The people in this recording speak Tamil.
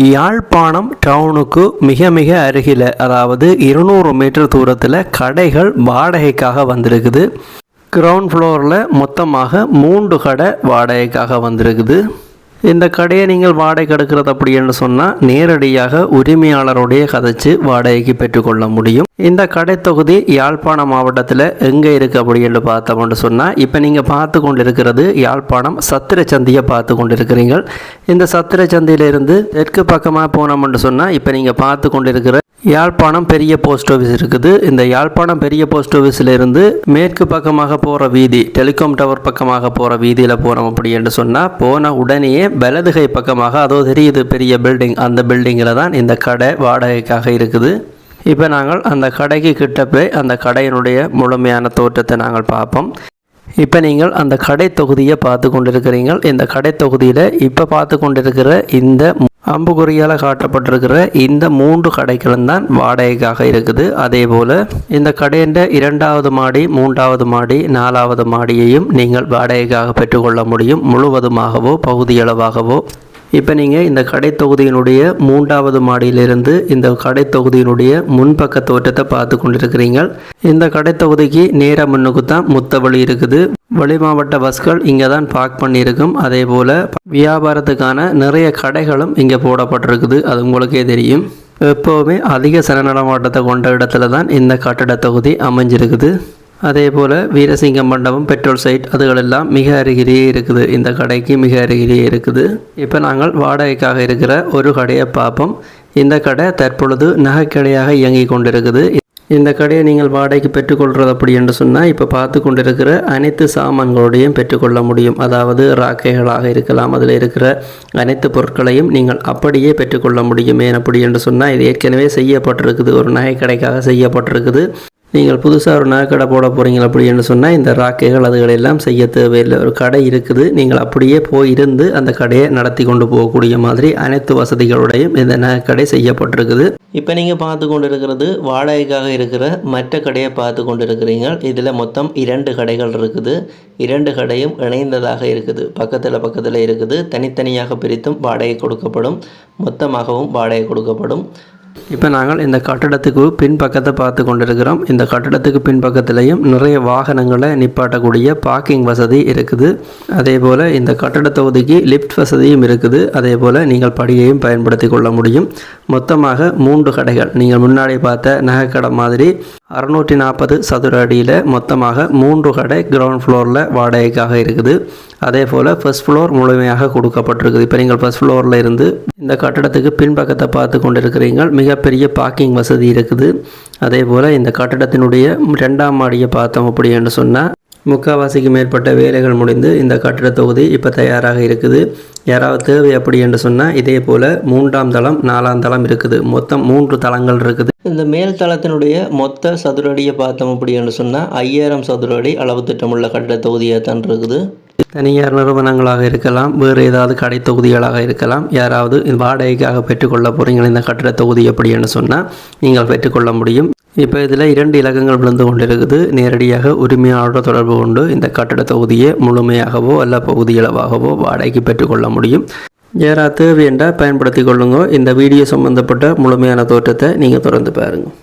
யாழ்ப்பாணம் டவுனுக்கு மிக மிக அருகில், அதாவது 200 மீட்டர் தூரத்தில் கடைகள் வாடகைக்காக வந்திருக்குது. கிரவுண்ட் ஃப்ளோரில் மொத்தமாக 3 கடை வாடகைக்காக வந்திருக்குது. இந்த கடையை நீங்கள் வாடகை எடுக்கிறது அப்படின்னு சொன்னால் நேரடியாக உரிமையாளருடைய கதைச்சு வாடகைக்கு பெற்றுக்கொள்ள முடியும். இந்த கடை தொகுதி யாழ்ப்பாணம் மாவட்டத்தில் எங்கே இருக்குது அப்படின்னு பார்த்தோம்னு சொன்னால், இப்போ நீங்கள் பார்த்து கொண்டு இருக்கிறது யாழ்ப்பாணம் சத்திரச்சந்தியை பார்த்து கொண்டு இருக்கிறீர்கள். இந்த சத்திரச்சந்தியிலிருந்து தெற்கு பக்கமாக போனோம்னு சொன்னால், இப்போ நீங்கள் பார்த்து கொண்டு இருக்கிற யாழ்ப்பாணம் பெரிய போஸ்ட் ஆஃபீஸ் இருக்குது. இந்த யாழ்ப்பாணம் பெரிய போஸ்ட் ஆஃபீஸிலிருந்து மேற்கு பக்கமாக போகிற வீதி, டெலிகாம் டவர் பக்கமாக போகிற வீதியில் போனோம் அப்படின்னு சொன்னால், போன உடனேயே வலதுகை பக்கமாக அதோ தெரியுது பெரிய பில்டிங், அந்த பில்டிங்கில் தான் இந்த கடை வாடகைக்காக இருக்குது. இப்போ நாங்கள் அந்த கடைக்கு கிட்ட போய் அந்த கடையினுடைய முழுமையான தோற்றத்தை நாங்கள் பார்ப்போம். இப்போ நீங்கள் அந்த கடை தொகுதியை பார்த்து கொண்டிருக்கிறீங்க. இந்த கடை தொகுதியில் இப்போ பார்த்து கொண்டிருக்கிற இந்த அம்புக்குறியால் காட்டப்பட்டிருக்கிற இந்த 3 கடைகளும் தான் வாடகைக்காக இருக்குது. அதே போல் இந்த கடையின் 2வது மாடி, 3வது மாடி, 4வது மாடியையும் நீங்கள் வாடகைக்காக பெற்றுக்கொள்ள முடியும், முழுவதுமாகவோ பகுதியளவாகவோ. இப்போ நீங்கள் இந்த கடை தொகுதியினுடைய 3வது மாடியிலிருந்து இந்த கடை தொகுதியினுடைய முன்பக்க தோற்றத்தை பார்த்து கொண்டிருக்கிறீங்க. இந்த கடை தொகுதிக்கு நேர முன்னுக்கு தான் முத்தவழி இருக்குது. வெளி மாவட்ட பஸ்கள் இங்கே தான் பார்க் பண்ணியிருக்கும். அதே போல் வியாபாரத்துக்கான நிறைய கடைகளும் இங்கே போடப்பட்டிருக்குது. அது உங்களுக்கே தெரியும். எப்போவுமே அதிக சன நடமாட்டத்தை கொண்ட இடத்துல தான் இந்த கட்டட தொகுதி அமைஞ்சிருக்குது. அதே போல் வீரசிங்க மண்டபம், பெட்ரோல் சைட் அதுகளெல்லாம் மிக அருகிலேயே இருக்குது. இந்த கடைக்கு மிக அருகிலேயே இருக்குது. இப்போ நாங்கள் வாடகைக்காக இருக்கிற ஒரு கடையை பார்ப்போம். இந்த கடை தற்பொழுது நகைக்கடையாக இயங்கி கொண்டிருக்குது. இந்த கடையை நீங்கள் வாடகைக்கு பெற்றுக்கொள்கிறது அப்படி என்று சொன்னால், இப்போ பார்த்து கொண்டிருக்கிற அனைத்து சாமான்களோடையும் பெற்றுக்கொள்ள முடியும். அதாவது ராக்கைகளாக இருக்கலாம், அதில் இருக்கிற அனைத்து பொருட்களையும் நீங்கள் அப்படியே பெற்றுக்கொள்ள முடியும். ஏன் அப்படி என்று சொன்னால், இது ஏற்கனவே செய்யப்பட்டிருக்குது, ஒரு நகைக்கடைக்காக செய்யப்பட்டிருக்குது. நீங்கள் புதுசாக ஒரு நகைக்கடை போட போகிறீங்க அப்படின்னு சொன்னால், இந்த ராக்கைகள் அதுகளெல்லாம் செய்ய தேவையில்லை. ஒரு கடை இருக்குது, நீங்கள் அப்படியே போயிருந்து அந்த கடையை நடத்தி கொண்டு போகக்கூடிய மாதிரி அனைத்து வசதிகளுடையும் இந்த நகைக்கடை செய்யப்பட்டிருக்குது. இப்போ நீங்கள் பார்த்து கொண்டு இருக்கிறது வாடகைக்காக இருக்கிற மற்ற கடையை பார்த்து கொண்டு இருக்கிறீங்க. இதில் மொத்தம் 2 கடைகள் இருக்குது. 2 கடையும் இணைந்ததாக இருக்குது, பக்கத்தில் இருக்குது. தனித்தனியாக பிரித்தும் வாடகை கொடுக்கப்படும், மொத்தமாகவும் வாடகை கொடுக்கப்படும். இப்போ நாங்கள் இந்த கட்டடத்துக்கு பின்பக்கத்தை பார்த்து கொண்டிருக்கிறோம். இந்த கட்டடத்துக்கு பின்பக்கத்திலையும் நிறைய வாகனங்களை நிப்பாட்டக்கூடிய பார்க்கிங் வசதி இருக்குது. அதே போல் இந்த கட்டட தொகுதிக்கு லிஃப்ட் வசதியும் இருக்குது. அதே போல் நீங்கள் படியையும் பயன்படுத்தி கொள்ள முடியும். மொத்தமாக 3 கடைகள், நீங்கள் முன்னாடி பார்த்த நகைக்கடை மாதிரி 640 சதுர அடியில் மொத்தமாக 3 கடை கிரவுண்ட் ஃப்ளோரில் வாடகைக்காக இருக்குது. அதே போல் ஃபர்ஸ்ட் ஃப்ளோர் முழுமையாக கொடுக்கப்பட்டிருக்குது. இப்போ நீங்கள் ஃபர்ஸ்ட் ஃப்ளோரில் இருந்து இந்த கட்டடத்துக்கு பின்பக்கத்தை பார்த்து கொண்டிருக்கிறீங்க. மிகப்பெரிய பார்க்கிங் வசதி இருக்குது. அதே போல் இந்த கட்டடத்தினுடைய 2ஆம் மாடியை பார்த்தோம் அப்படின்னு சொன்னால், முக்கால்வாசிக்கு மேற்பட்ட வேலைகள் முடிந்து இந்த கட்டிட தொகுதி இப்போ தயாராக இருக்குது. யாராவது தேவை அப்படி என்று சொன்னால், இதே போல் 3ஆம் தளம் 4ஆம் தளம் இருக்குது. மொத்தம் 3 தளங்கள் இருக்குது. இந்த மேல் தளத்தினுடைய மொத்த சதுரடியை பார்த்தோம் அப்படி என்று சொன்னால் 5000 சதுர அடி அளவு திட்டமுள்ள கட்டிட தொகுதியாக தான் இருக்குது. தனியார் நிறுவனங்களாக இருக்கலாம், வேறு ஏதாவது கடை தொகுதிகளாக இருக்கலாம். யாராவது வாடகைக்காக பெற்றுக்கொள்ள போகிறீங்க இந்த கட்டிட தொகுதி அப்படின்னு சொன்னால் நீங்கள் பெற்றுக்கொள்ள முடியும். இப்போ இதில் 2 இலக்கங்கள் விழுந்து கொண்டிருக்குது. நேரடியாக உரிமையாளரோட தொடர்பு கொண்டு இந்த கட்டிட தொகுதியை முழுமையாகவோ அல்ல பகுதியளவாகவோ வாடகைக்கு பெற்றுக்கொள்ள முடியும். யாராவது தேவையென்றால் பயன்படுத்தி கொள்ளுங்க. இந்த வீடியோ சம்பந்தப்பட்ட முழுமையான தோற்றத்தை நீங்கள் தொடர்ந்து பாருங்கள்.